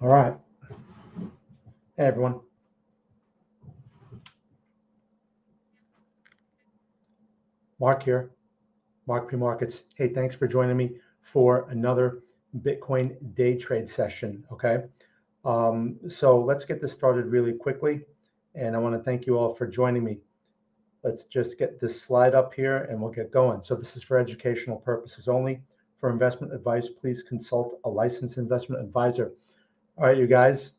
All right. Hey, everyone. Mark here, Mark P Markets. Hey, thanks for joining me for another Bitcoin day trade session. Okay. So let's get this started really quickly. And I want to thank you all for joining me. Let's just get this slide up here and we'll get going. So this is for educational purposes only. For investment advice, please consult a licensed investment advisor. All right, you guys.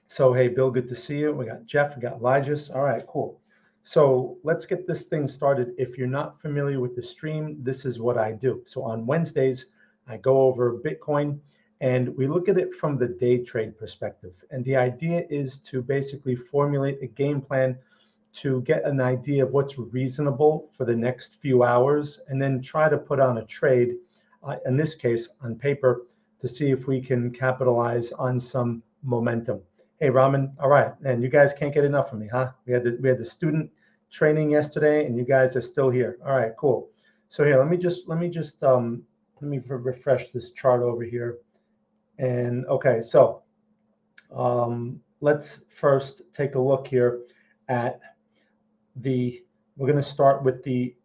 So, hey, Bill, good to see you. We got Jeff, we got Elijah. All right, cool. So let's get this thing started. If you're not familiar with the stream, this is what I do. So on Wednesdays, I go over Bitcoin and we look at it from the day trade perspective. And the idea is to basically formulate a game plan to get an idea of what's reasonable for the next few hours and then try to put on a trade, in this case on paper, to see if we can capitalize on some momentum. Hey, Raman. All right, and you guys can't get enough of me, huh? We had the student training yesterday, and you guys are still here. All right, cool. So here, let me refresh this chart over here. And okay, so let's first take a look here at we're going to start with the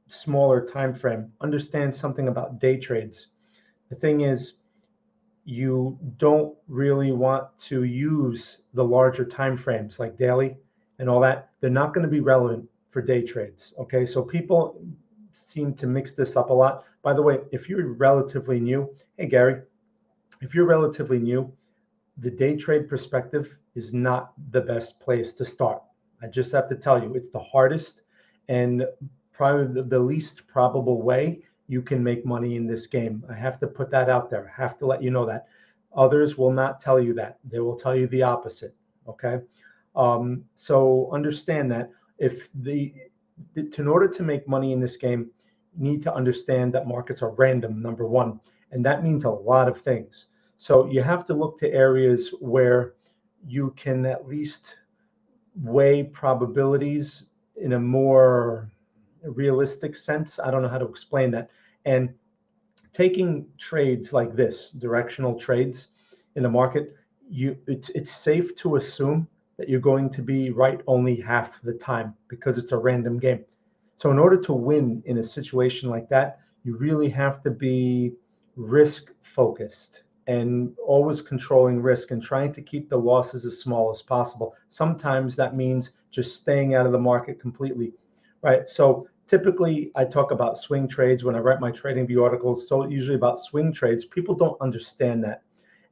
smaller time frame. Understand something about day trades. The thing is, you don't really want to use the larger time frames like daily and all that. They're not going to be relevant for day trades. Okay, so people seem to mix this up a lot. By the way, if you're relatively new, hey Gary, if you're relatively new, the day trade perspective is not the best place to start. I just have to tell you, it's the hardest and probably the least probable way you can make money in this game. I have to put that out there. I have to let you know that. Others will not tell you that. They will tell you the opposite. Okay. So understand that in order to make money in this game, you need to understand that markets are random, number one. And that means a lot of things. So you have to look to areas where you can at least weigh probabilities in a more realistic sense. I don't know how to explain that. And taking trades like this, directional trades in the market, it's safe to assume that you're going to be right only half the time because it's a random game. So in order to win in a situation like that, you really have to be risk focused and always controlling risk and trying to keep the losses as small as possible. Sometimes that means just staying out of the market completely, right? So typically I talk about swing trades when I write my TradingView articles. So usually about swing trades, people don't understand that.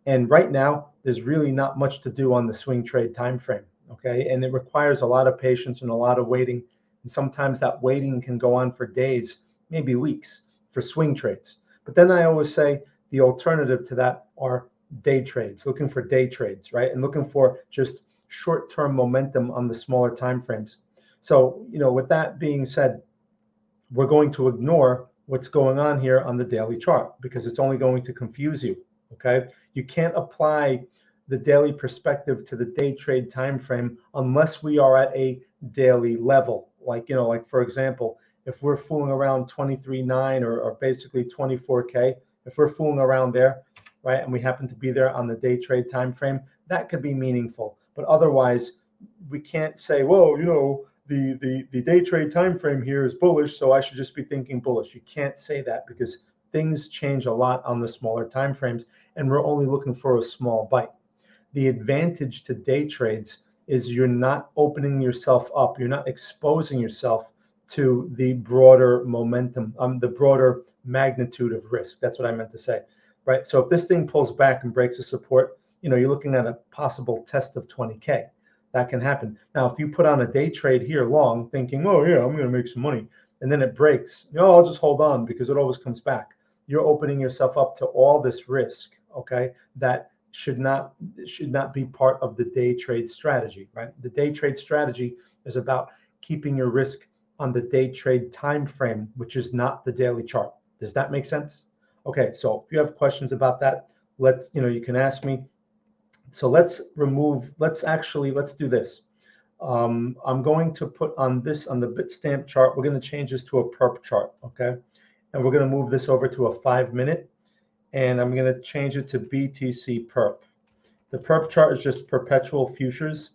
And right now, there's really not much to do on the swing trade time frame, okay? And it requires a lot of patience and a lot of waiting. And sometimes that waiting can go on for days, maybe weeks for swing trades. But then I always say the alternative to that are day trades, looking for day trades, right? And looking for just short-term momentum on the smaller time frames. So, with that being said, we're going to ignore what's going on here on the daily chart because it's only going to confuse you. Okay, you can't apply the daily perspective to the day trade time frame unless we are at a daily level. Like for example, if we're fooling around 23.9 or basically 24K, if we're fooling around there, right, and we happen to be there on the day trade time frame, that could be meaningful. But otherwise, we can't say, well, the day trade time frame here is bullish, so I should just be thinking bullish. You can't say that because things change a lot on the smaller time frames, and we're only looking for a small bite. The advantage to day trades is you're not opening yourself up, you're not exposing yourself to the broader momentum, the broader magnitude of risk. That's what I meant to say, right? So if this thing pulls back and breaks the support, you're looking at a possible test of 20K. That can happen. Now, if you put on a day trade here long, thinking, oh yeah, I'm going to make some money, and then it breaks, I'll just hold on because it always comes back. You're opening yourself up to all this risk, okay? That should not be part of the day trade strategy, right? The day trade strategy is about keeping your risk on the day trade time frame, which is not the daily chart. Does that make sense? Okay, so if you have questions about that, you can ask me. So let's do this. I'm going to put on the Bitstamp chart. We're going to change this to a perp chart, okay? And we're going to move this over to a 5-minute, and I'm going to change it to BTC perp. The perp chart is just perpetual futures,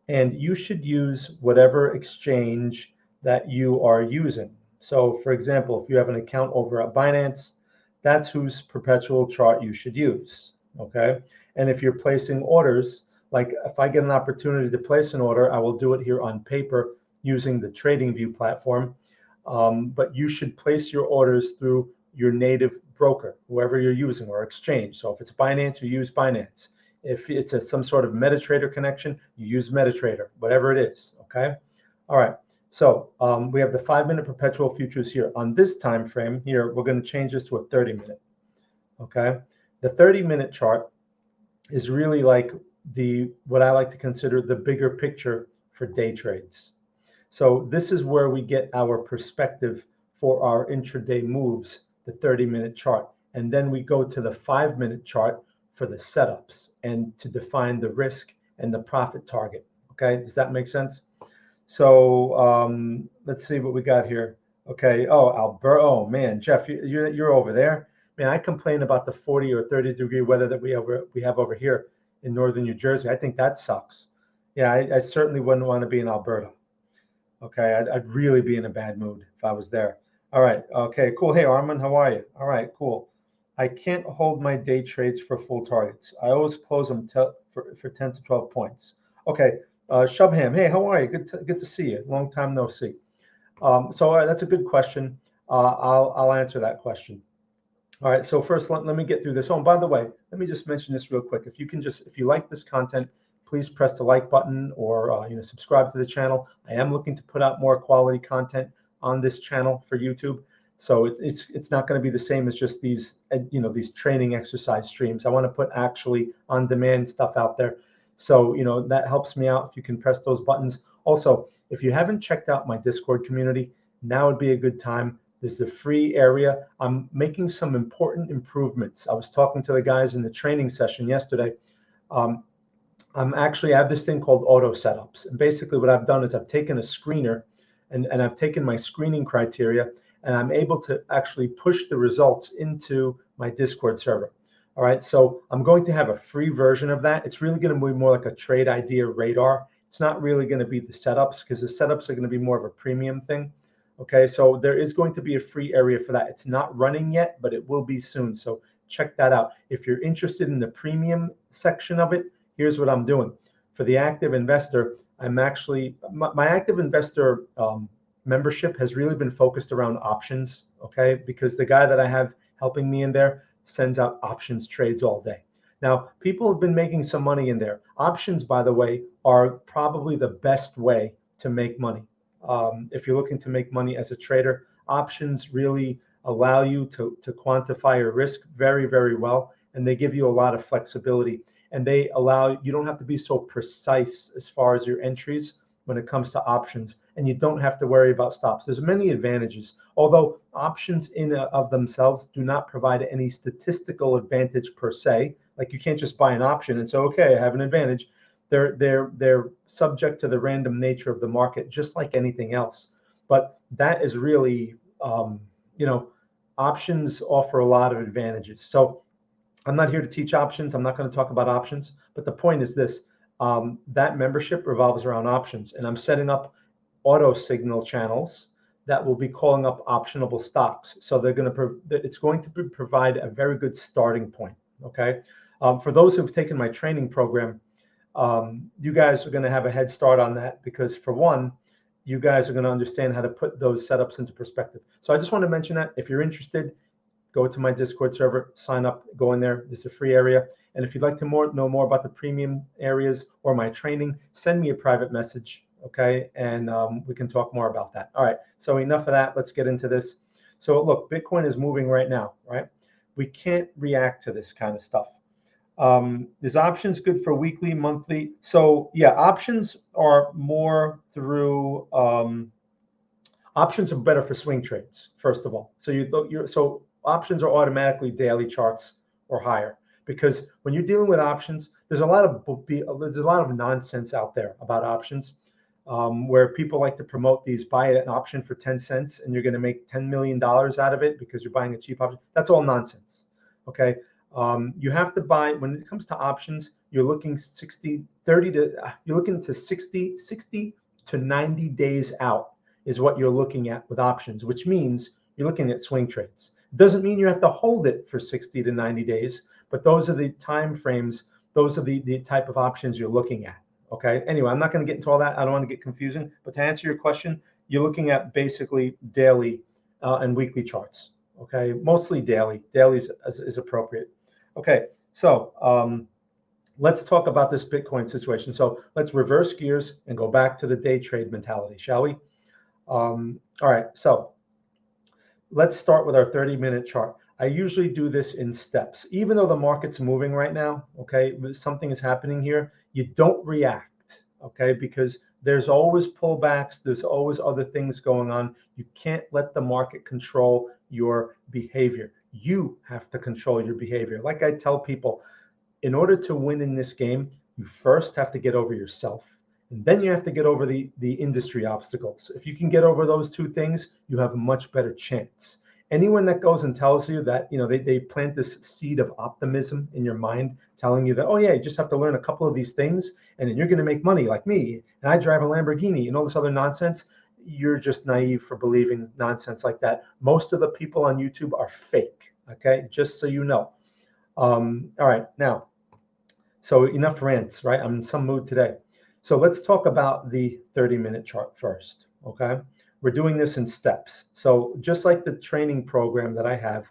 and you should use whatever exchange that you are using. So for example, if you have an account over at Binance, that's whose perpetual chart you should use, okay? And if you're placing orders, like if I get an opportunity to place an order, I will do it here on paper using the TradingView platform. But you should place your orders through your native broker, whoever you're using, or exchange. So if it's Binance, you use Binance. If it's some sort of MetaTrader connection, you use MetaTrader, whatever it is, okay? All right, so we have the 5-minute perpetual futures here. On this time frame here, we're going to change this to a 30-minute, okay? The 30-minute chart is really like what I like to consider the bigger picture for day trades. So this is where we get our perspective for our intraday moves, the 30-minute chart. And then we go to the 5-minute chart for the setups and to define the risk and the profit target. Okay, does that make sense? So let's see what we got here. Okay, oh, Alberto, oh man, Jeff, you're over there. Man, I complain about the 40 or 30 degree weather that we have over here in northern New Jersey. I think that sucks. Yeah, I certainly wouldn't want to be in Alberta. Okay, I'd really be in a bad mood if I was there. All right, okay, cool. Hey, Armin, how are you? All right, cool. I can't hold my day trades for full targets. I always close them for 10 to 12 points. Okay, Shubham, hey, how are you? Good to see you. Long time no see. So that's a good question. I'll answer that question. All right, so first let me get through this. Oh, and by the way, let me just mention this real quick. If you like this content, please press the like button or subscribe to the channel. I am looking to put out more quality content on this channel for YouTube. So it's not going to be the same as just these these training exercise streams. I want to put actually on-demand stuff out there. So that helps me out if you can press those buttons. Also, if you haven't checked out my Discord community, now would be a good time. There's the free area. I'm making some important improvements. I was talking to the guys in the training session yesterday. I have this thing called auto setups. And basically what I've done is I've taken a screener and I've taken my screening criteria and I'm able to actually push the results into my Discord server. All right, so I'm going to have a free version of that. It's really going to be more like a trade idea radar. It's not really going to be the setups because the setups are going to be more of a premium thing. Okay, so there is going to be a free area for that. It's not running yet, but it will be soon. So check that out. If you're interested in the premium section of it, here's what I'm doing. For the active investor, I'm actually, my active investor membership has really been focused around options, okay? Because the guy that I have helping me in there sends out options trades all day. Now, people have been making some money in there. Options, by the way, are probably the best way to make money. If you're looking to make money as a trader, options really allow you to quantify your risk very, very well. And they give you a lot of flexibility. And they allow, you don't have to be so precise as far as your entries when it comes to options. And you don't have to worry about stops. There's many advantages. Although options in of themselves do not provide any statistical advantage per se. Like you can't just buy an option and say, okay, I have an advantage. They're subject to the random nature of the market, just like anything else. But that is really, options offer a lot of advantages. So I'm not here to teach options. I'm not going to talk about options. But the point is this, that membership revolves around options. And I'm setting up auto signal channels that will be calling up optionable stocks. So it's going to provide a very good starting point. Okay. For those who've taken my training program, you guys are going to have a head start on that because for one, you guys are going to understand how to put those setups into perspective. So I just want to mention that if you're interested, go to my Discord server, sign up, go in there. There's a free area. And if you'd like to know more about the premium areas or my training, send me a private message, okay? And we can talk more about that. All right, so enough of that. Let's get into this. So look, Bitcoin is moving right now, right? We can't react to this kind of stuff. Is options good for weekly, monthly? So yeah, options are more through, options are better for swing trades, first of all. So options are automatically daily charts or higher because when you're dealing with options, there's a lot of nonsense out there about options, where people like to promote these, buy an option for 10 cents and you're going to make $10 million out of it because you're buying a cheap option. That's all nonsense. Okay. You have to buy, when it comes to options, you're looking 30 to, you're looking to 60 to 90 days out is what you're looking at with options, which means you're looking at swing trades. It doesn't mean you have to hold it for 60 to 90 days, but those are the time frames, those are the type of options you're looking at. Okay. Anyway, I'm not going to get into all that. I don't want to get confusing, but to answer your question, you're looking at basically daily and weekly charts. Okay. Mostly daily. Daily is appropriate. Okay. So let's talk about this Bitcoin situation. So let's reverse gears and go back to the day trade mentality, shall we? All right. So let's start with our 30-minute chart. I usually do this in steps. Even though the market's moving right now, okay, something is happening here, you don't react, okay, because there's always pullbacks, there's always other things going on. You can't let the market control your behavior. You have to control your behavior. Like I tell people, in order to win in this game, you first have to get over yourself. And then you have to get over the industry obstacles. If you can get over those two things, you have a much better chance. Anyone that goes and tells you that, they plant this seed of optimism in your mind, telling you that, oh yeah, you just have to learn a couple of these things and then you're going to make money like me. And I drive a Lamborghini and all this other nonsense. You're just naive for believing nonsense like that. Most of the people on YouTube are fake. Okay. Just so you know. All right. Now, so enough rants, right? I'm in some mood today. So let's talk about the 30-minute chart first, okay? We're doing this in steps. So just like the training program that I have,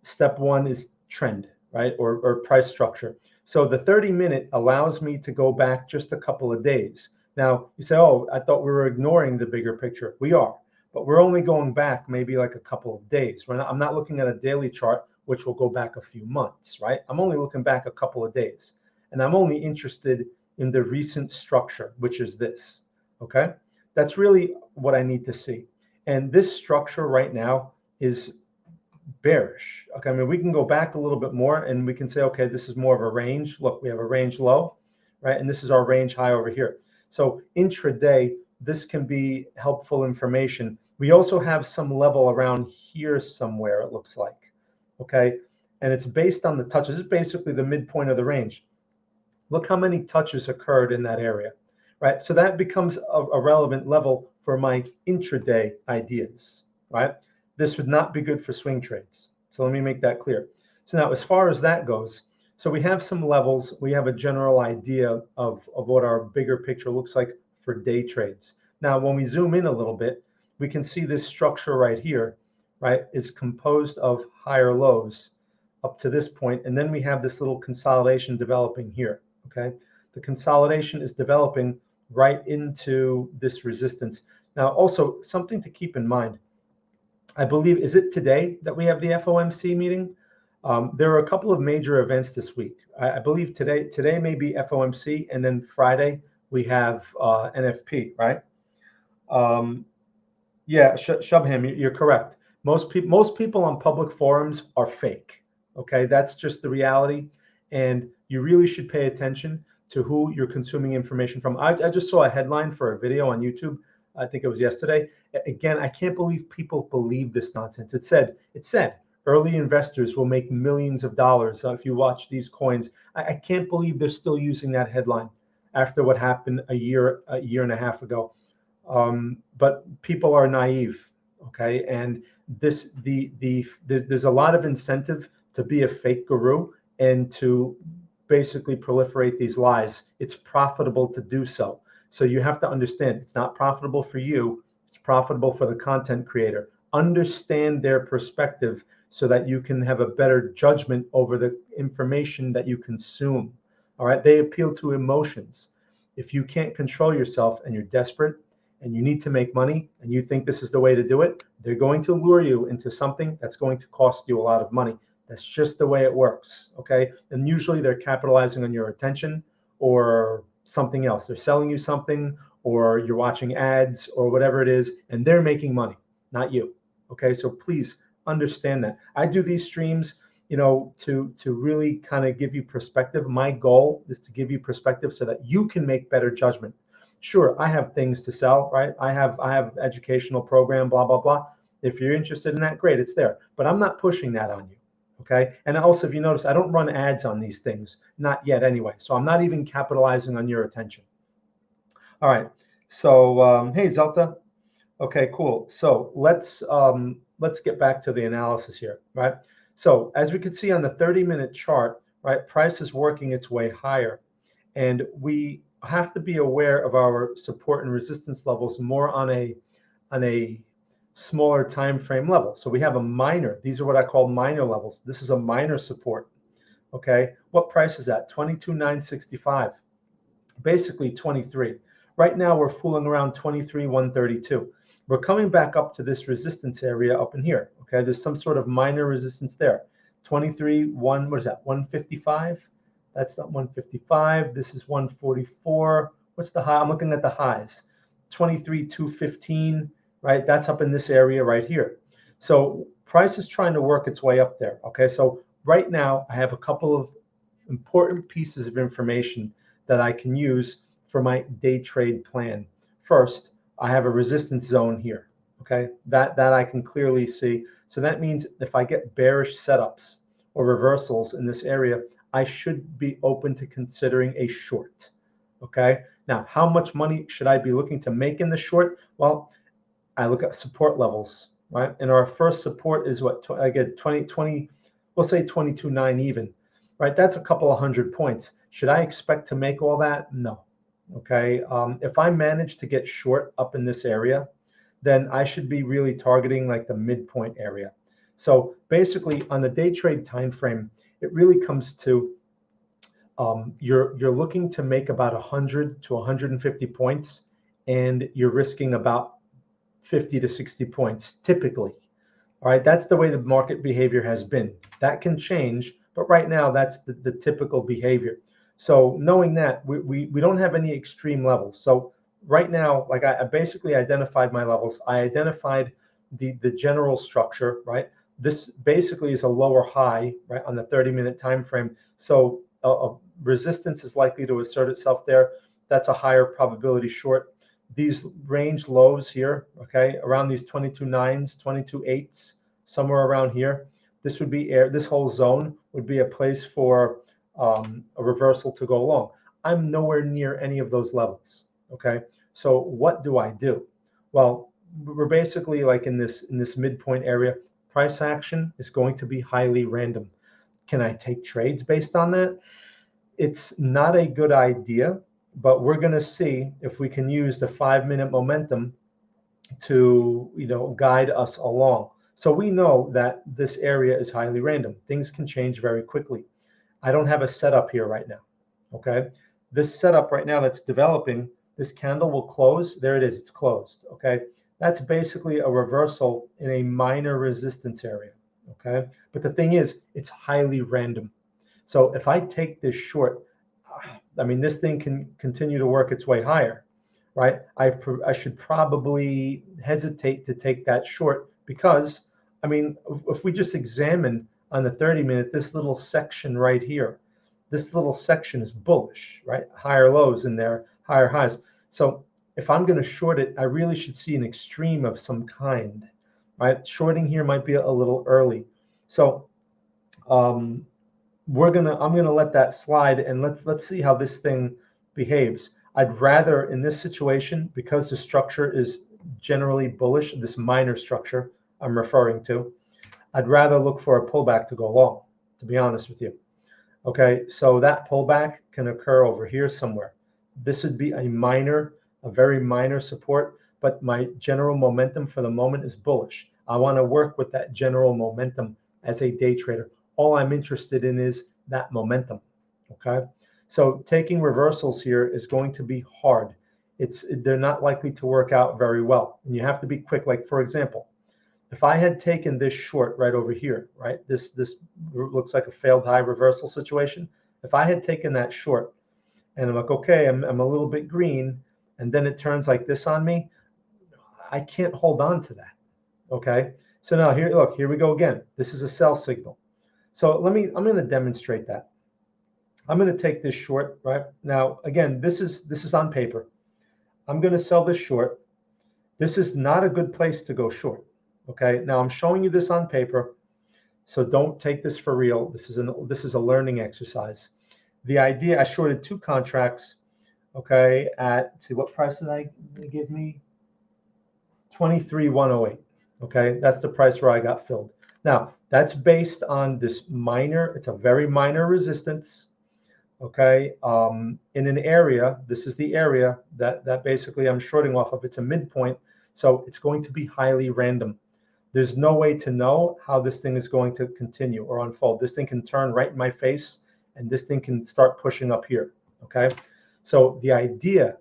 step one is trend, right? Or price structure. So the 30-minute allows me to go back just a couple of days. Now you say, oh, I thought we were ignoring the bigger picture. We are, but we're only going back maybe like a couple of days. I'm not looking at a daily chart, which will go back a few months, right? I'm only looking back a couple of days. And I'm only interested in the recent structure, which is this, okay? That's really what I need to see. And this structure right now is bearish. Okay, I mean, we can go back a little bit more and we can say, okay, this is more of a range. Look, we have a range low, right? And this is our range high over here. So intraday, this can be helpful information. We also have some level around here somewhere, it looks like, okay? And it's based on the touches. This is basically the midpoint of the range. Look how many touches occurred in that area, right? So that becomes a relevant level for my intraday ideas, right? This would not be good for swing trades. So let me make that clear. So now as far as that goes, so we have some levels, we have a general idea of what our bigger picture looks like for day trades. Now, when we zoom in a little bit, we can see this structure right here, right, is composed of higher lows up to this point, and then we have this little consolidation developing here. Okay, the consolidation is developing right into this resistance. Now, also something to keep in mind, I believe, is it today that we have the FOMC meeting? There are a couple of major events this week. I believe today may be FOMC, and then Friday we have NFP, right? Yeah, Shubham, you're correct. Most people on public forums are fake. Okay, that's just the reality. And you really should pay attention to who you're consuming information from. I just saw a headline for a video on YouTube. I think it was yesterday. Again, I can't believe people believe this nonsense. It said early investors will make millions of dollars if you watch these coins. I can't believe they're still using that headline after what happened a year and a half ago. But people are naive, okay? And there's a lot of incentive to be a fake guru and to basically proliferate these lies. It's profitable to do so. So you have to understand it's not profitable for you, it's profitable for the content creator. Understand their perspective so that you can have a better judgment over the information that you consume. All right, they appeal to emotions. If you can't control yourself and you're desperate and you need to make money and you think this is the way to do it, they're going to lure you into something that's going to cost you a lot of money. That's just the way it works, okay? And usually they're capitalizing on your attention or something else. They're selling you something, or you're watching ads or whatever it is, and they're making money, not you, okay? So please understand that. I do these streams, to really kind of give you perspective. My goal is to give you perspective so that you can make better judgment. Sure, I have things to sell, right? I have educational program, blah, blah, blah. If you're interested in that, great, it's there. But I'm not pushing that on you. Okay. And also, if you notice, I don't run ads on these things, not yet anyway. So I'm not even capitalizing on your attention. All right. So, hey, Zelta. Okay, cool. So let's get back to the analysis here, right? So as we can see on the 30-minute chart, right, price is working its way higher, and we have to be aware of our support and resistance levels more on a smaller time frame level. So we have a minor. These are what I call minor levels. This is a minor support. Okay, what price is that? 22,965. Basically 23. Right now we're fooling around 23,132. We're coming back up to this resistance area up in here. Okay, there's some sort of minor resistance there. 23, 1, what is that? 155. That's not 155. This is 144. What's the high? I'm looking at the highs. 23, 215. Right, that's up in this area right here. So price is trying to work its way up there. Okay, so right now I have a couple of important pieces of information that I can use for my day trade plan. First, I have a resistance zone here. Okay, that I can clearly see. So that means if I get bearish setups or reversals in this area, I should be open to considering a short. Okay, now how much money should I be looking to make in the short? Well, I look at support levels, right? And our first support is what I get 20, we'll say 22.9 even, right? That's a couple of hundred points. Should I expect to make all that? No. Okay. If I manage to get short up in this area, then I should be really targeting like the midpoint area. So basically, on the day trade time frame, it really comes to you're looking to make about 100 to 150 points, and you're risking about 50 to 60 points typically. All right, that's the way the market behavior has been. That can change, but right now that's the typical behavior. So knowing that, we don't have any extreme levels. So right now, like I basically identified my levels. I identified the general structure, right? This basically is a lower high, right, on the 30-minute time frame. So a resistance is likely to assert itself there. That's a higher probability short. These range lows here, okay, around these 22.9s, 22.8s, somewhere around here. This would be this whole zone would be a place for a reversal to go long. I'm nowhere near any of those levels, okay? So what do I do? Well, we're basically like in this midpoint area. Price action is going to be highly random. Can I take trades based on that? It's not a good idea, but we're going to see if we can use the 5-minute momentum to guide us along. So we know that this area is highly random. Things can change very quickly. I don't have a setup here right now. Okay, this setup right now that's developing, this candle will close. There it is, it's closed. Okay, that's basically a reversal in a minor resistance area. Okay, but the thing is, it's highly random. So if I take this short, I mean, this thing can continue to work its way higher, right? I should probably hesitate to take that short because, I mean, if we just examine on the 30-minute, this little section right here, this little section is bullish, right? Higher lows in there, higher highs. So if I'm going to short it, I really should see an extreme of some kind, right? Shorting here might be a little early. So I'm gonna let that slide, and let's see how this thing behaves. I'd rather in this situation, because the structure is generally bullish, this minor structure I'm referring to, I'd rather look for a pullback to go long, to be honest with you. Okay, so that pullback can occur over here somewhere. This would be a very minor support, but my general momentum for the moment is bullish. I want to work with that general momentum as a day trader. All I'm interested in is that momentum. Okay, so taking reversals here is going to be hard. They're not likely to work out very well, and you have to be quick. Like for example, if I had taken this short right over here, right, this looks like a failed high reversal situation. If I had taken that short, and I'm like, okay, I'm a little bit green, and then it turns like this on me, I can't hold on to that. Okay, so now here we go again. This is a sell signal. So I'm going to demonstrate that. I'm going to take this short right now. Again, this is on paper. I'm going to sell this short. This is not a good place to go short. Okay, now I'm showing you this on paper So don't take this for real. This is a learning exercise. The idea, I shorted 2 contracts, okay, at, see, what price did they give me? 23,108. Okay, that's the price where I got filled. Now, that's based on this minor, it's a very minor resistance, okay, in an area. This is the area that basically I'm shorting off of. It's a midpoint, so it's going to be highly random. There's no way to know how this thing is going to continue or unfold. This thing can turn right in my face, and this thing can start pushing up here, okay? So the idea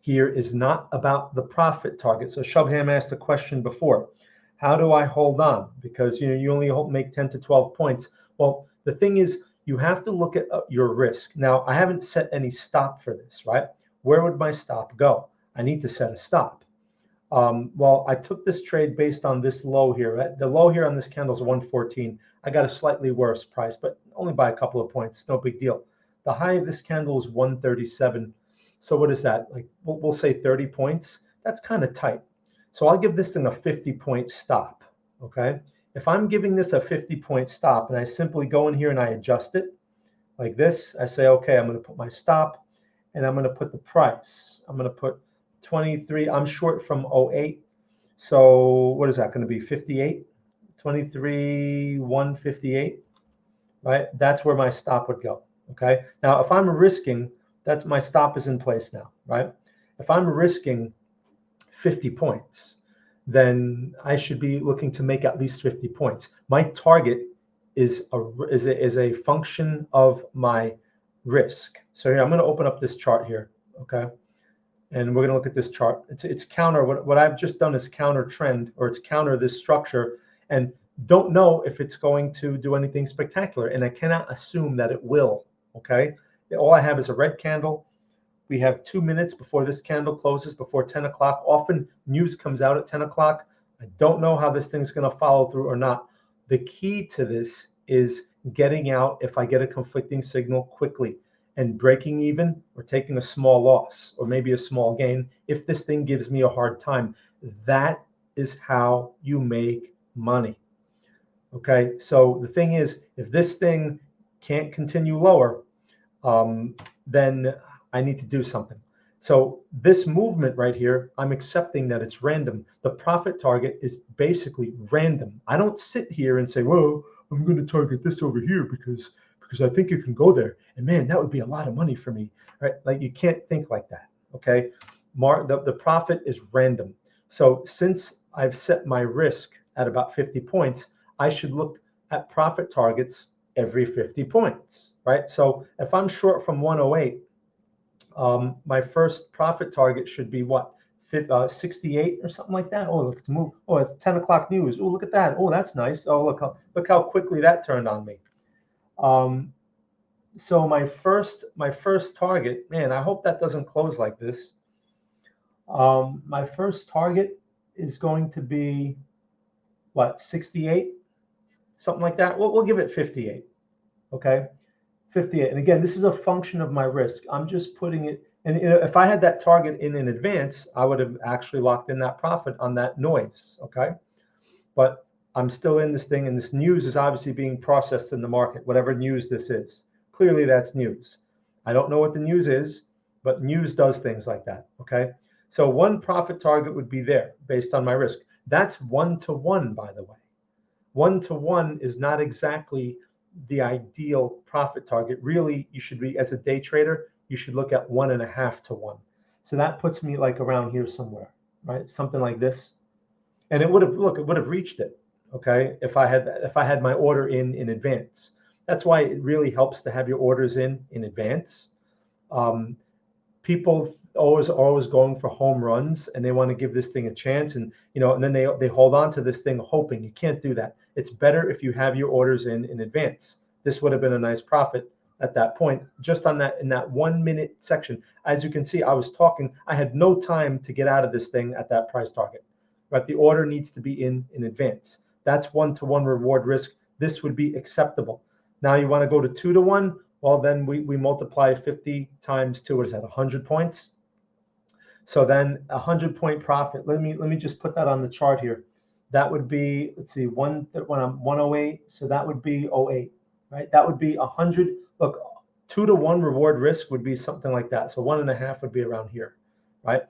here is not about the profit target. So Shubham asked a question before, how do I hold on? Because you only make 10 to 12 points. Well, the thing is, you have to look at your risk. Now, I haven't set any stop for this, right? Where would my stop go? I need to set a stop. Well, I took this trade based on this low here. Right? The low here on this candle is 114. I got a slightly worse price, but only by a couple of points. No big deal. The high of this candle is 137. So what is that? Like we'll say 30 points. That's kind of tight. So I'll give this thing a 50-point stop. Okay. If I'm giving this a 50-point stop and I simply go in here and I adjust it like this, I say, okay, I'm going to put my stop and I'm going to put the price. I'm going to put 23. I'm short from 08. So what is that going to be? 58, 23, 158, right? That's where my stop would go. Okay. Now, if I'm risking, that's my stop is in place now, right? If I'm risking 50 points, then I should be looking to make at least 50 points. My target is a function of my risk. So here, I'm going to open up this chart here, okay? And we're going to look at this chart. It's counter. What I've just done is counter trend, or it's counter this structure, and don't know if it's going to do anything spectacular. And I cannot assume that it will, okay? All I have is a red candle. We have 2 minutes before this candle closes, before 10 o'clock. Often news comes out at 10 o'clock. I don't know how this thing's going to follow through or not. The key to this is getting out if I get a conflicting signal quickly and breaking even or taking a small loss or maybe a small gain if this thing gives me a hard time. That is how you make money. Okay, so the thing is, if this thing can't continue lower, then I need to do something. So this movement right here, I'm accepting that it's random. The profit target is basically random. I don't sit here and say, well, I'm going to target this over here because I think you can go there. And man, that would be a lot of money for me, right? Like you can't think like that, okay? The profit is random. So since I've set my risk at about 50 points, I should look at profit targets every 50 points, right? So if I'm short from 108, my first profit target should be what? 68 or something like that. Oh, look, it's move. Oh, it's 10 o'clock news. Oh, look at that. Oh, that's nice. Oh, look how quickly that turned on me. So my first target, man, I hope that doesn't close like this. My first target is going to be what, 68, something like that. We'll give it 58. Okay, 58. And again, this is a function of my risk. I'm just putting it. And if I had that target in advance, I would have actually locked in that profit on that noise. Okay, but I'm still in this thing, and this news is obviously being processed in the market. Whatever news this is, clearly that's news. I don't know what the news is, but news does things like that. Okay, so one profit target would be there based on my risk. That's 1-to-1, by the way. 1-to-1 is not exactly the ideal profit target. Really, you should be, as a day trader, you should look at 1.5-to-1. So that puts me like around here somewhere, right? Something like this. And it would have reached it, okay, if I had my order in advance. That's why it really helps to have your orders in advance. People always going for home runs, and they want to give this thing a chance, and and then they hold on to this thing hoping. You can't do that. It's better if you have your orders in advance. This would have been a nice profit at that point, just on that, in that 1 minute section. As you can see, I was talking, I had no time to get out of this thing at that price target, but the order needs to be in advance. That's 1-to-1 reward risk. This would be acceptable. Now you want to go to 2-to-1. Well, then we multiply 50 times 2. What is that, 100 points? So then 100-point profit. Let me just put that on the chart here. That would be, let's see, when I'm 108, so that would be '08, right? That would be 100. Look, 2 to 1 reward risk would be something like that. So 1.5 would be around here, right?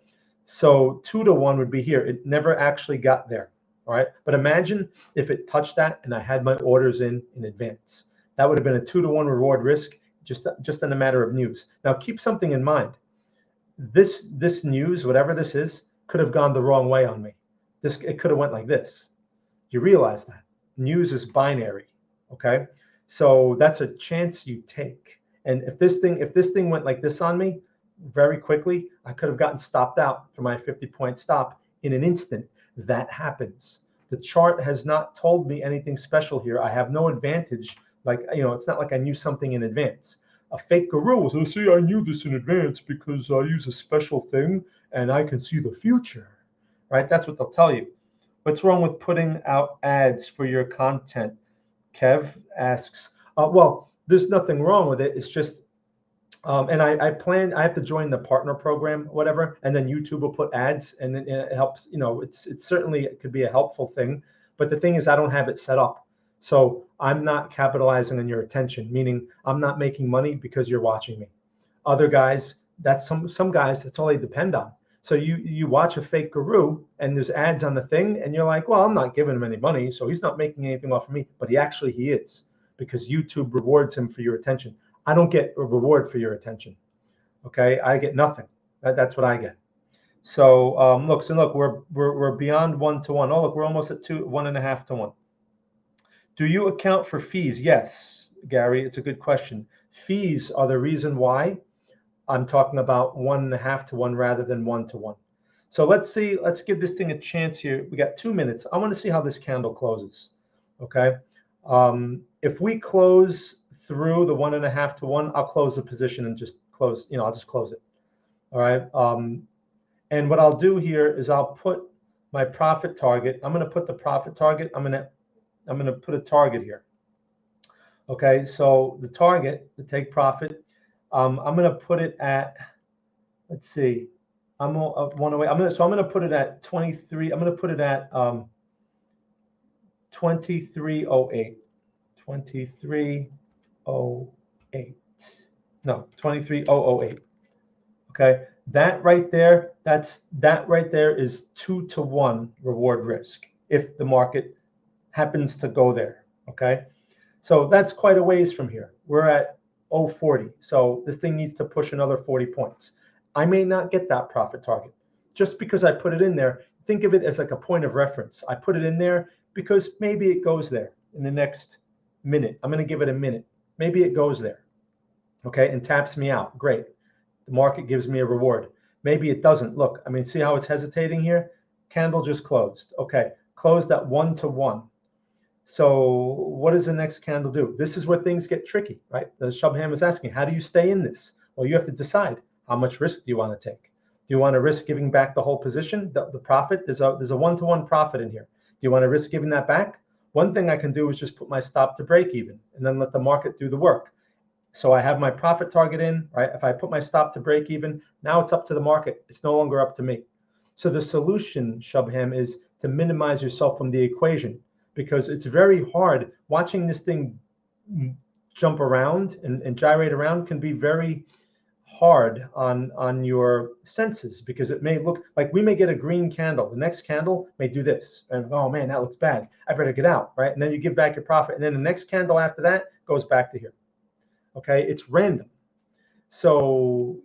So 2 to 1 would be here. It never actually got there, all right? But imagine if it touched that and I had my orders in advance. That would have been a 2 to 1 reward risk, just in a matter of news. Now keep something in mind. This news, whatever this is, could have gone the wrong way on me. It could have went like this. You realize that news is binary, okay? So that's a chance you take. And if this thing went like this on me very quickly, I could have gotten stopped out for my 50-point stop in an instant. That happens. The chart has not told me anything special here. I have no advantage. Like, it's not like I knew something in advance. A fake guru will say, see, I knew this in advance because I use a special thing and I can see the future, right? That's what they'll tell you. What's wrong with putting out ads for your content? Kev asks. Well, there's nothing wrong with it. It's just, and I have to join the partner program, whatever, and then YouTube will put ads, and it helps. It's certainly, it could be a helpful thing, but the thing is, I don't have it set up, so I'm not capitalizing on your attention. Meaning, I'm not making money because you're watching me. Other guys, that's some guys, that's all they depend on. So you watch a fake guru and there's ads on the thing and you're like, well, I'm not giving him any money, so he's not making anything off of me. But he is, because YouTube rewards him for your attention. I don't get a reward for your attention. Okay, I get nothing. That's what I get. So look, we're beyond 1 to 1. Oh, look, we're almost at 1.5 to 1. Do you account for fees? Yes, Gary, it's a good question. Fees are the reason why I'm talking about 1.5 to 1 rather than 1 to 1. So let's give this thing a chance here. We got 2 minutes. I want to see how this candle closes. Okay. If we close through the 1.5 to 1, I'll close the position and just close, I'll just close it. All right. And what I'll do here is I'll put my profit target. I'm going to put the profit target. I'm going to put a target here. Okay. So the target, the take profit, I'm going to put it at, let's see, I'm one away. I'm going to put it at 23. I'm going to put it at 2308. 2308. No, 23008. Okay. That right there is 2 to 1 reward risk if the market happens to go there. Okay. So that's quite a ways from here. We're at 040. So this thing needs to push another 40 points. I may not get that profit target. Just because I put it in there, think of it as like a point of reference. I put it in there because maybe it goes there in the next minute. I'm going to give it a minute. Maybe it goes there. Okay, and taps me out. Great. The market gives me a reward. Maybe it doesn't. Look, see how it's hesitating here? Candle just closed. Okay, closed at 1 to 1. So what does the next candle do? This is where things get tricky, right? The Shubham is asking, how do you stay in this? Well, you have to decide, how much risk do you want to take? Do you want to risk giving back the whole position, the profit? There's a 1 to 1 profit in here. Do you want to risk giving that back? One thing I can do is just put my stop to break even and then let the market do the work. So I have my profit target in, right? If I put my stop to break even, now it's up to the market. It's no longer up to me. So the solution, Shubham, is to minimize yourself from the equation, because it's very hard. Watching this thing jump around and gyrate around can be very hard on your senses, because it may look like we may get a green candle. The next candle may do this. And oh man, that looks bad. I better get out, right? And then you give back your profit. And then the next candle after that goes back to here. Okay, it's random. So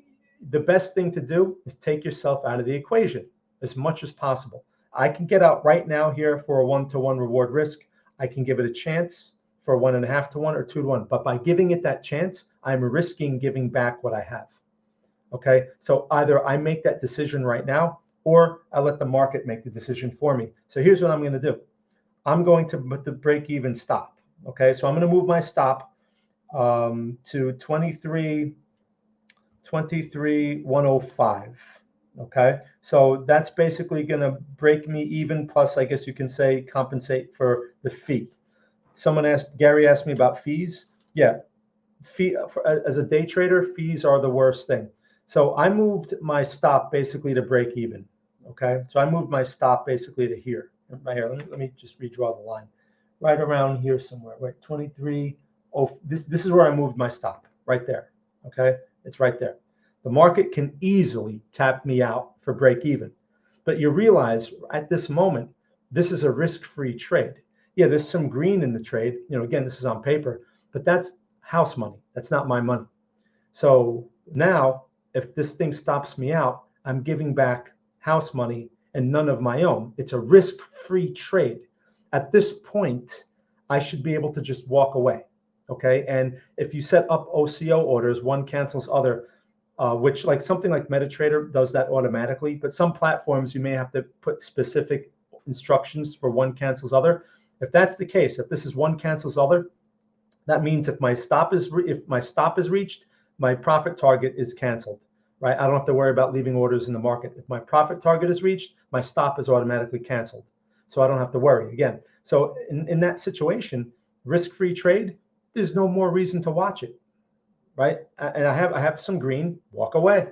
the best thing to do is take yourself out of the equation as much as possible. I can get out right now here for a 1 to 1 reward risk. I can give it a chance for a 1.5 to 1 or 2 to 1. But by giving it that chance, I'm risking giving back what I have. Okay, so either I make that decision right now, or I let the market make the decision for me. So here's what I'm going to do. I'm going to put the break even stop. Okay, so I'm going to move my stop to 23,105. Okay, so that's basically going to break me even, plus I guess you can say compensate for the fee. Gary asked me about fees. Yeah, as a day trader, fees are the worst thing. So I moved my stop basically to break even. Okay, so I moved my stop basically to here. right here. Let me just redraw the line. Right around here somewhere. Right, 23. Oh, this is where I moved my stop. Right there. Okay, it's right there. The market can easily tap me out for break even, but you realize at this moment this is a risk-free trade. Yeah, there's some green in the trade. Again, this is on paper, but that's house money. That's not my money. So now, if this thing stops me out, I'm giving back house money and none of my own. It's a risk-free trade. At this point, I should be able to just walk away. Okay. And if you set up OCO orders, one cancels other, which like something like MetaTrader does that automatically, but some platforms you may have to put specific instructions for one cancels other. If that's the case, if this is one cancels other, that means if my stop is reached, my profit target is canceled, right? I don't have to worry about leaving orders in the market. If my profit target is reached, my stop is automatically canceled. So I don't have to worry again. So in that situation, risk-free trade, there's no more reason to watch it, right? And I have some green, walk away.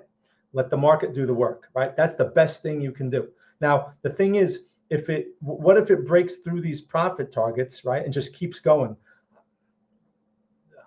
Let the market do the work, right? That's the best thing you can do. Now, the thing is, what if it breaks through these profit targets, right, and just keeps going?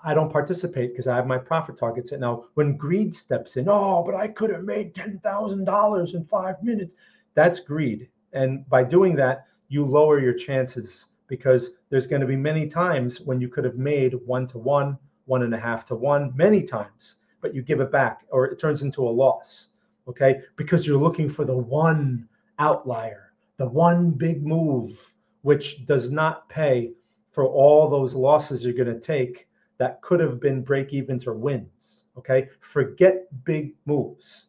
I don't participate because I have my profit targets. And now when greed steps in, oh, but I could have made $10,000 in 5 minutes. That's greed. And by doing that, you lower your chances because there's going to be many times when you could have made 1 to 1, 1.5 to 1, many times, but you give it back or it turns into a loss. Okay. Because you're looking for the one outlier, the one big move, which does not pay for all those losses you're going to take that could have been break evens or wins. Okay. Forget big moves.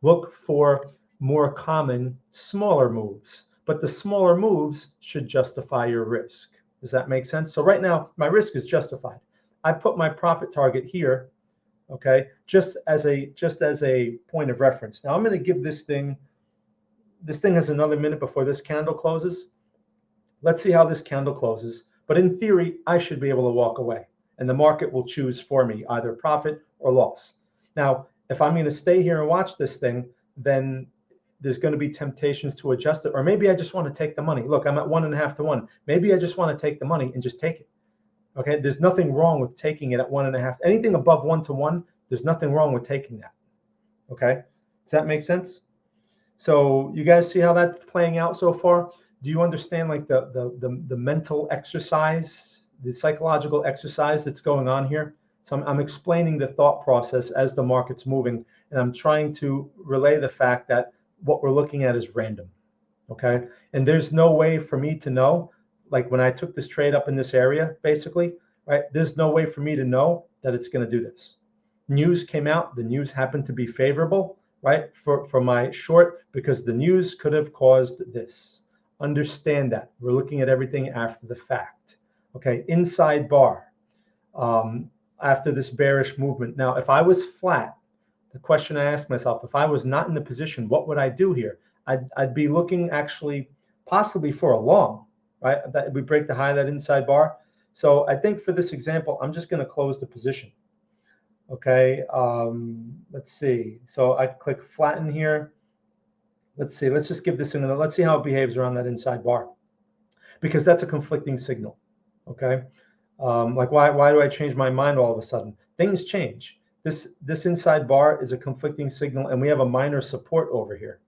Look for more common, smaller moves. But the smaller moves should justify your risk. Does that make sense? So right now, my risk is justified. I put my profit target here, okay, just as a point of reference. Now I'm going to give this thing has another minute before this candle closes. Let's see how this candle closes. But in theory, I should be able to walk away and the market will choose for me either profit or loss. Now, if I'm going to stay here and watch this thing, then there's going to be temptations to adjust it. Or maybe I just want to take the money. Look, I'm at 1.5 to 1. Maybe I just want to take the money and just take it. Okay, there's nothing wrong with taking it at 1.5. Anything above 1 to 1, there's nothing wrong with taking that. Okay, does that make sense? So you guys see how that's playing out so far? Do you understand like the mental exercise, the psychological exercise that's going on here? So I'm explaining the thought process as the market's moving, and I'm trying to relay the fact that what we're looking at is random. Okay, and there's no way for me to know, like when I took this trade up in this area, basically, right? There's no way for me to know that it's going to do this. News came out, the news happened to be favorable, right, for my short, because the news could have caused this. Understand that. We're looking at everything after the fact. Okay, inside bar, after this bearish movement. Now, if I was flat, the question I asked myself, if I was not in the position, what would I do here? I'd be looking actually possibly for a long, right? That we break the high of that inside bar. So I think for this example, I'm just going to close the position. Okay, let's see. So I click flatten here. Let's see. Let's just give this another. Let's see how it behaves around that inside bar, because that's a conflicting signal. Okay, like why do I change my mind all of a sudden? Things change. This inside bar is a conflicting signal, and we have a minor support over here.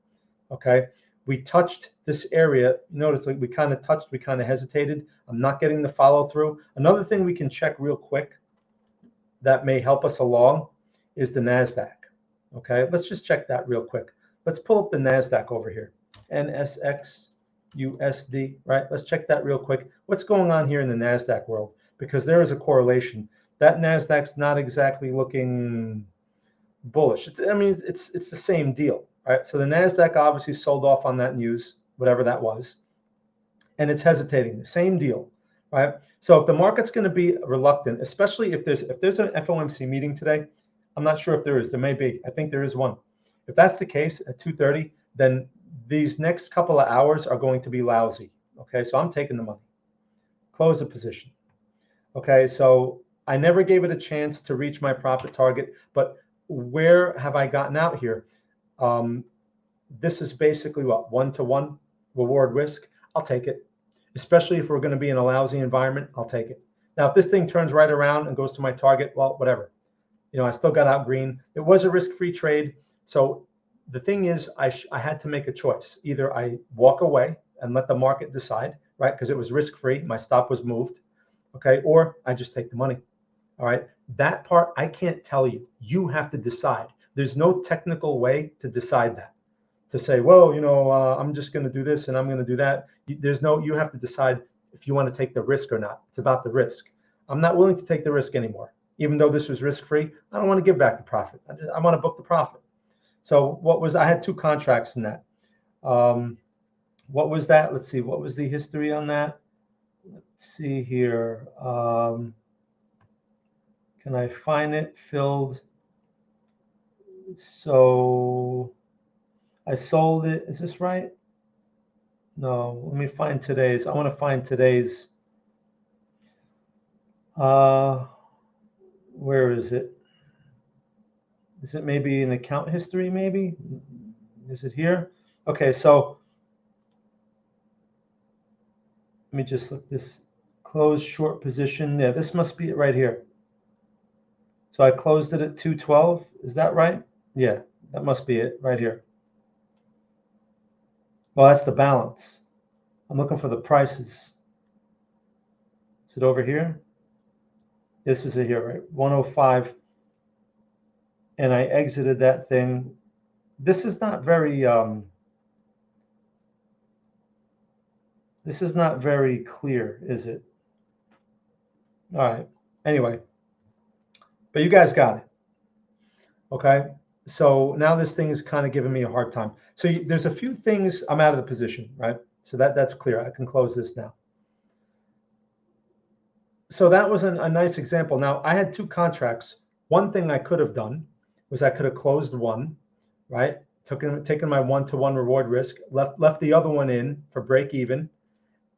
Okay, we touched this area. Notice like we kind of touched, we kind of hesitated. I'm not getting the follow through. Another thing we can check real quick that may help us along is the NASDAQ. Okay, let's just check that real quick. Let's pull up the NASDAQ over here. NSX USD, right? Let's check that real quick. What's going on here in the NASDAQ world? Because there is a correlation. That NASDAQ's not exactly looking bullish. It's the same deal, right? So the NASDAQ obviously sold off on that news, whatever that was, and it's hesitating. The same deal, right? So if the market's going to be reluctant, especially if there's an FOMC meeting today, I'm not sure if there is. There may be. I think there is one. If that's the case at 2:30, then these next couple of hours are going to be lousy. Okay, so I'm taking the money. Close the position. Okay, so I never gave it a chance to reach my profit target, but where have I gotten out here? This is basically what, 1 to 1 reward risk. I'll take it. Especially if we're going to be in a lousy environment, I'll take it. Now, if this thing turns right around and goes to my target, well, whatever. I still got out green. It was a risk-free trade. So the thing is, I had to make a choice. Either I walk away and let the market decide, right? Because it was risk-free. My stop was moved. Okay. Or I just take the money. All right. That part, I can't tell you. You have to decide. There's no technical way to decide that. To say, well, I'm just going to do this and I'm going to do that. You have to decide if you want to take the risk or not. It's about the risk. I'm not willing to take the risk anymore. Even though this was risk-free, I don't want to give back the profit. I want to book the profit. So I had 2 contracts in that. What was that? Let's see. What was the history on that? Let's see here. Can I find it? Filled. So I sold it. Is this right? No, let me find today's. I want to find today's. Where is it? Is it maybe an account history? Maybe. Is it here? Okay, so let me just look this closed short position. Yeah, this must be it right here. So I closed it at 212. Is that right? Yeah, that must be it right here. Well, that's the balance. I'm looking for the prices. Is it over here? This is it here, right? 105. And I exited that thing. This is not very clear, is it? All right. Anyway, but you guys got it. Okay. So now this thing is kind of giving me a hard time. So there's a few things. I'm out of the position, right? So that's clear. I can close this now. So that was a nice example. Now I had 2 contracts. One thing I could have done was I could have closed one, right? Taken my 1-to-1 reward risk, left the other one in for break even,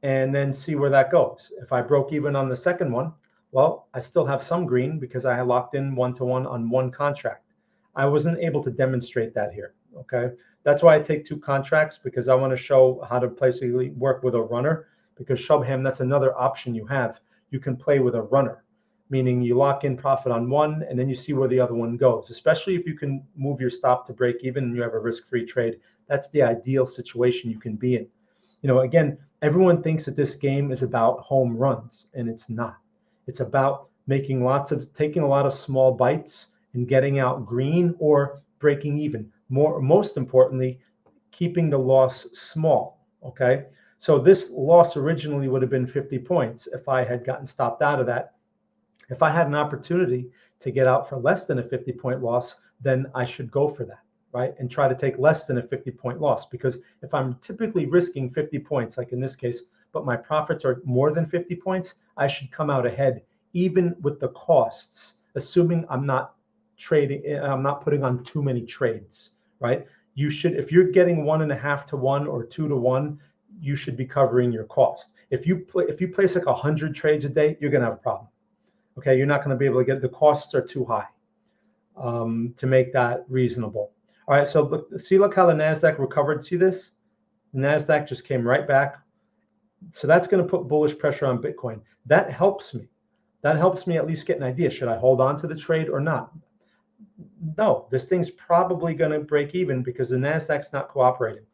and then see where that goes. If I broke even on the second one, well, I still have some green because I had locked in 1-to-1 on one contract. I wasn't able to demonstrate that here. Okay. That's why I take 2 contracts, because I want to show how to basically work with a runner, because Shubham, that's another option you have. You can play with a runner, meaning you lock in profit on one and then you see where the other one goes, especially if you can move your stop to break even and you have a risk-free trade. That's the ideal situation you can be in. Again, everyone thinks that this game is about home runs, and it's not. It's about taking a lot of small bites and getting out green or breaking even. Most importantly, keeping the loss small. Okay. So this loss originally would have been 50 points if I had gotten stopped out of that. If I had an opportunity to get out for less than a 50-point loss, then I should go for that, right? And try to take less than a 50-point loss. Because if I'm typically risking 50 points, like in this case, but my profits are more than 50 points, I should come out ahead, even with the costs, assuming I'm not putting on too many trades, right? You should, if you're getting 1.5-to-1 or 2-to-1, you should be covering your cost. If you place like 100 trades a day, you're going to have a problem. Okay, you're not going to be able to get, the costs are too high to make that reasonable. All right, so look how the NASDAQ recovered. See this? The NASDAQ just came right back. So that's going to put bullish pressure on Bitcoin. That helps me. That helps me at least get an idea. Should I hold on to the trade or not? No, this thing's probably going to break even because the NASDAQ's not cooperating.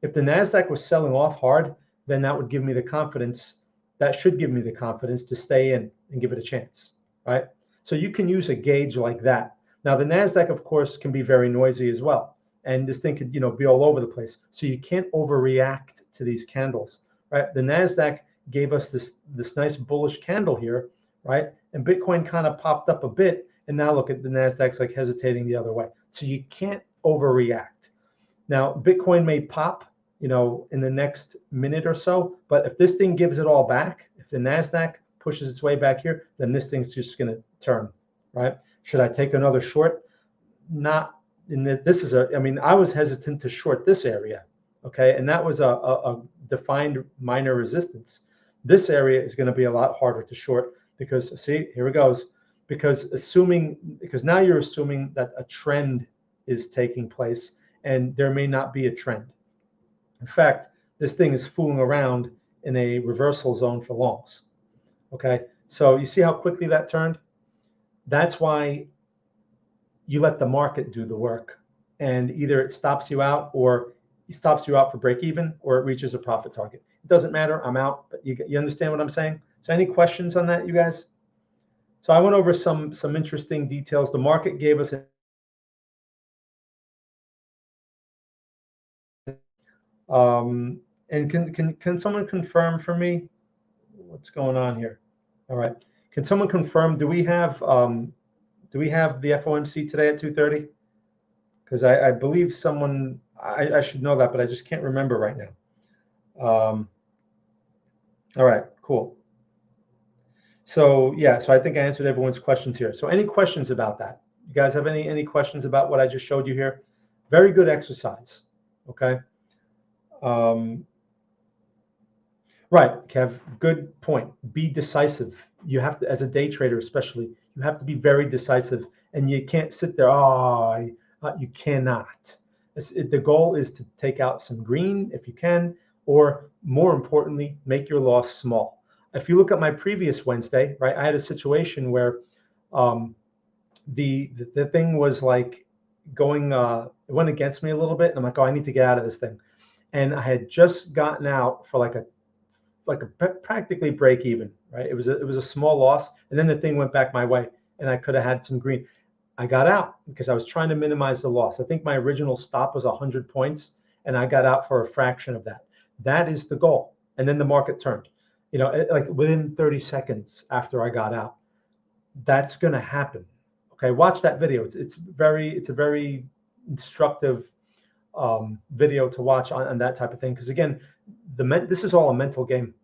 If the NASDAQ was selling off hard, then that would give me the confidence. That should give me the confidence to stay in and give it a chance, right? So you can use a gauge like that. Now, the NASDAQ, of course, can be very noisy as well. And this thing could, be all over the place. So you can't overreact to these candles, right? The NASDAQ gave us this nice bullish candle here, right? And Bitcoin kind of popped up a bit. And now look at the NASDAQ's like hesitating the other way. So you can't overreact. Now, Bitcoin may pop, in the next minute or so. But if this thing gives it all back, if the NASDAQ pushes its way back here, then this thing's just going to turn, right? Should I take another short? Not in this. I was hesitant to short this area, okay? And that was a defined minor resistance. This area is going to be a lot harder to short because, see, here it goes. Because now you're assuming that a trend is taking place, and there may not be a trend. In fact, this thing is fooling around in a reversal zone for longs. Okay, so you see how quickly that turned? That's why you let the market do the work, and either it stops you out, or it stops you out for break even, or it reaches a profit target. It doesn't matter. I'm out, but you understand what I'm saying? So any questions on that, you guys? So I went over some interesting details. The market gave us and can someone confirm for me what's going on here? All right. Can someone confirm, do we have the FOMC today at 2:30? Because I believe someone, I should know that, but I just can't remember right now. All right, cool. So yeah, so I think I answered everyone's questions here. So any questions about that? You guys have any questions about what I just showed you here? Very good exercise. Okay. Right, Kev, good point. Be decisive. You have to, as a day trader especially, you have to be very decisive, and you can't sit there. You cannot. The goal is to take out some green if you can, or more importantly, make your loss small. If you look at my previous Wednesday, right, I had a situation where the thing was like going, it went against me a little bit, and I'm like, oh, I need to get out of this thing. And I had just gotten out for like a practically break even, right? It was a small loss, and then the thing went back my way, and I could have had some green. I got out because I was trying to minimize the loss. I think my original stop was 100 points, and I got out for a fraction of that. That is the goal. And then the market turned, like within 30 seconds after I got out. That's going to happen. Okay, watch that video. It's a very instructive video to watch on that type of thing. Because again, this is all a mental game.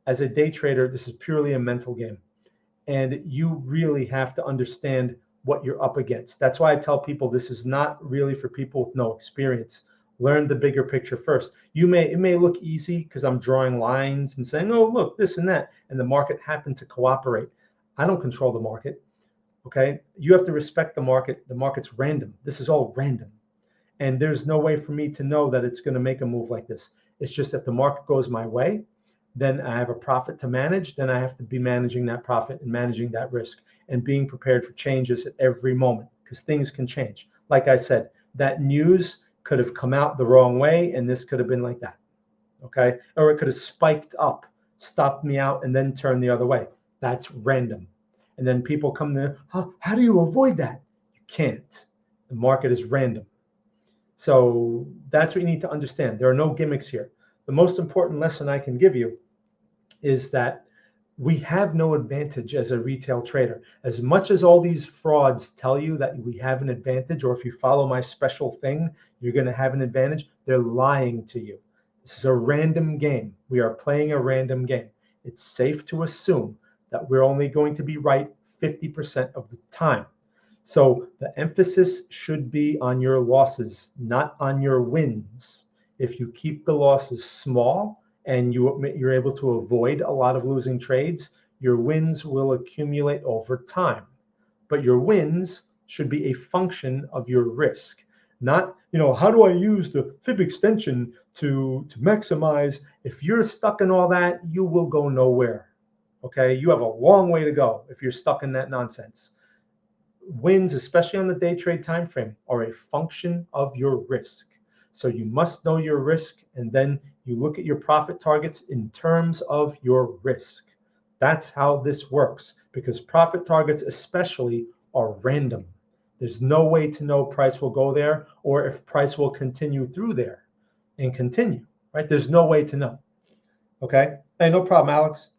As a day trader, this is purely a mental game, and you really have to understand what you're up against. That's why I tell people this is not really for people with no experience. Learn the bigger picture first. It may look easy because I'm drawing lines and saying, oh, look, this and that, and the market happened to cooperate. I don't control the market. Okay, you have to respect the market. The market's random. This is all random. And there's no way for me to know that it's going to make a move like this. It's just if the market goes my way, then I have a profit to manage. Then I have to be managing that profit and managing that risk and being prepared for changes at every moment, because things can change. Like I said, that news could have come out the wrong way, and this could have been like that. Okay. Or it could have spiked up, stopped me out, and then turned the other way. That's random. And then people come there, how do you avoid that? You can't. The market is random. So that's what you need to understand. There are no gimmicks here. The most important lesson I can give you is that we have no advantage as a retail trader. As much as all these frauds tell you that we have an advantage, or if you follow my special thing, you're going to have an advantage, they're lying to you. This is a random game. We are playing a random game. It's safe to assume that we're only going to be right 50% of the time. So the emphasis should be on your losses, not on your wins. If you keep the losses small and you're able to avoid a lot of losing trades, your wins will accumulate over time. But your wins should be a function of your risk, not, how do I use the fib extension to maximize? If you're stuck in all that, you will go nowhere. Okay, you have a long way to go if you're stuck in that nonsense. Wins, especially on the day trade time frame, are a function of your risk. So you must know your risk, and then you look at your profit targets in terms of your risk. That's how this works, because profit targets especially are random. There's no way to know price will go there or if price will continue through there and continue, right? There's no way to know. Okay, hey, no problem, Alex.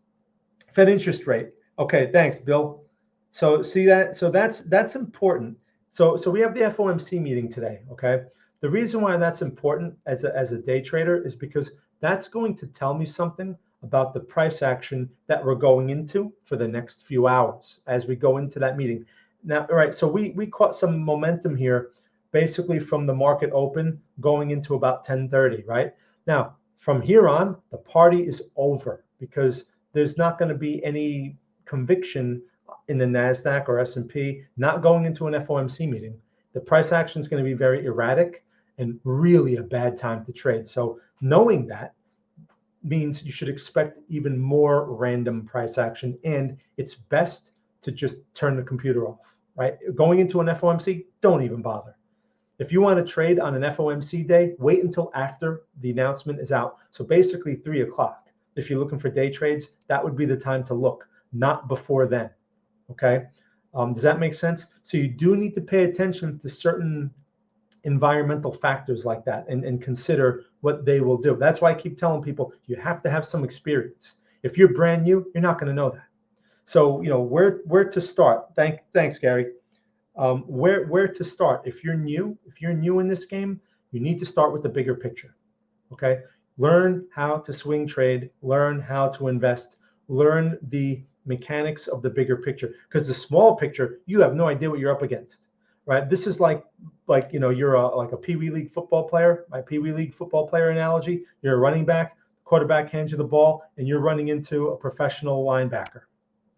Fed interest rate. Okay, thanks, Bill. So see that? So that's important. So we have the FOMC meeting today. Okay. The reason why that's important as a day trader is because that's going to tell me something about the price action that we're going into for the next few hours as we go into that meeting. Now, all right. So we caught some momentum here, basically from the market open going into about 10:30. Right now, from here on, the party is over because there's not going to be any conviction in the NASDAQ or S&P, not going into an FOMC meeting. The price action is going to be very erratic and really a bad time to trade. So knowing that, means you should expect even more random price action. And it's best to just turn the computer off, right? Going into an FOMC, don't even bother. If you want to trade on an FOMC day, wait until after the announcement is out. So basically 3 o'clock. If you're looking for day trades, that would be the time to look, not before then. Okay. Does that make sense? So you do need to pay attention to certain environmental factors like that and consider what they will do. That's why I keep telling people you have to have some experience. If you're brand new, you're not going to know that. So, where to start? Thanks, Gary. Where to start? If you're new in this game, you need to start with the bigger picture. Okay. Learn how to swing trade, learn how to invest, learn the mechanics of the bigger picture, because the small picture, you have no idea what you're up against, right? This is like you're like a Pee Wee League football player. My Pee Wee League football player analogy: you're a running back, quarterback hands you the ball, and you're running into a professional linebacker.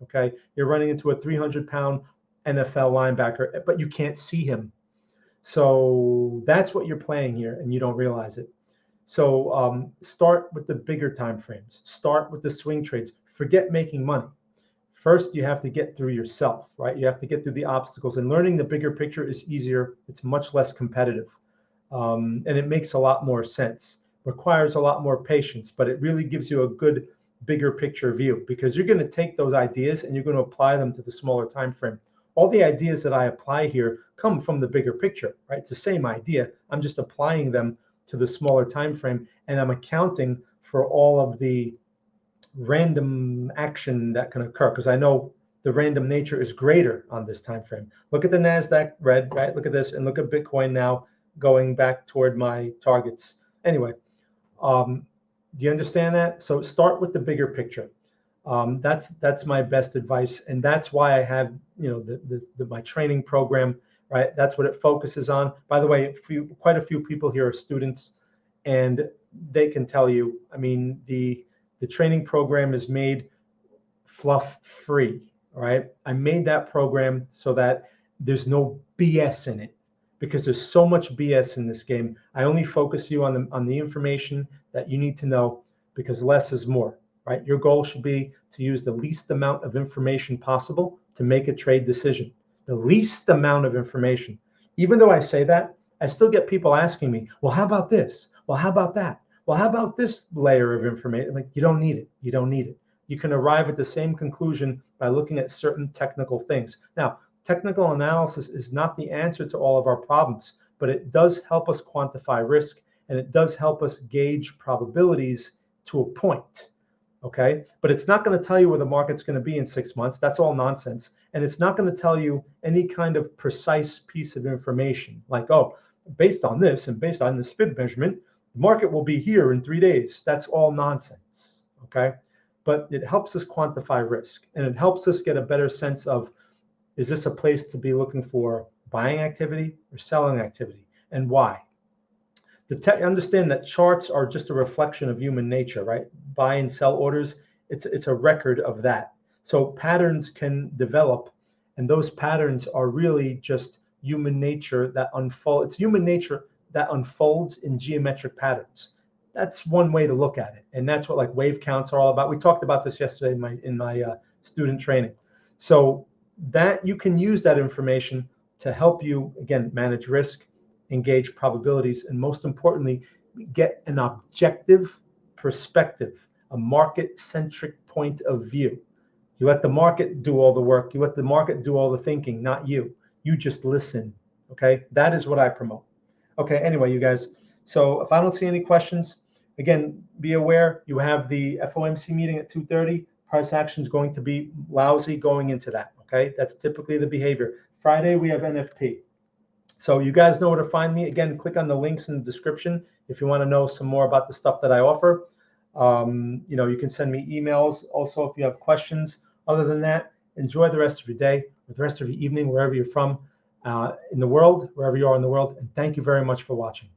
Okay, you're running into a 300-pound NFL linebacker, but you can't see him. So that's what you're playing here, and you don't realize it. So start with the bigger time frames. Start with the swing trades. Forget making money. First, you have to get through yourself, right? You have to get through the obstacles, and learning the bigger picture is easier. It's much less competitive, and it makes a lot more sense. Requires a lot more patience, but it really gives you a good bigger picture view, because you're going to take those ideas and you're going to apply them to the smaller time frame. All the ideas that I apply here come from the bigger picture, right? It's the same idea. I'm just applying them to the smaller time frame, and I'm accounting for all of the random action that can occur, because I know the random nature is greater on this time frame. Look at the Nasdaq red, right? Look at this, and look at Bitcoin now going back toward my targets. Anyway, do you understand that? So start with the bigger picture. That's my best advice, and that's why I have my training program, right? That's what it focuses on. By the way, quite a few people here are students, and they can tell you. I mean, the training program is made fluff free. All right, I made that program so that there's no BS in it, because there's so much BS in this game. I only focus you on the information that you need to know, because less is more. Right? Your goal should be to use the least amount of information possible to make a trade decision. The least amount of information. Even though I say that, I still get people asking me, well, how about this? Well, how about that? Well, how about this layer of information? Like, you don't need it. You don't need it. You can arrive at the same conclusion by looking at certain technical things. Now, technical analysis is not the answer to all of our problems, but it does help us quantify risk, and it does help us gauge probabilities to a point. Okay, but it's not going to tell you where the market's going to be in 6 months. That's all nonsense. And it's not going to tell you any kind of precise piece of information like, oh, based on this and based on this fib measurement, the market will be here in 3 days. That's all nonsense. Okay, but it helps us quantify risk, and it helps us get a better sense of, is this a place to be looking for buying activity or selling activity, and why? Understand that charts are just a reflection of human nature, right? Buy and sell orders, it's a record of that. So patterns can develop, and those patterns are really just human nature that unfold. It's human nature that unfolds in geometric patterns. That's one way to look at it, and that's what like wave counts are all about. We talked about this yesterday in my student training. So that you can use that information to help you, again, manage risk, engage probabilities, and most importantly, get an objective perspective, a market-centric point of view. You let the market do all the work. You let the market do all the thinking, not you. You just listen, okay? That is what I promote. Okay, anyway, you guys, so if I don't see any questions, again, be aware you have the FOMC meeting at 2:30. Price action is going to be lousy going into that, okay? That's typically the behavior. Friday, we have NFP. So you guys know where to find me. Again, click on the links in the description if you want to know some more about the stuff that I offer. You can send me emails also if you have questions. Other than that, enjoy the rest of your day or the rest of your evening, wherever you're from in the world, wherever you are in the world. And thank you very much for watching.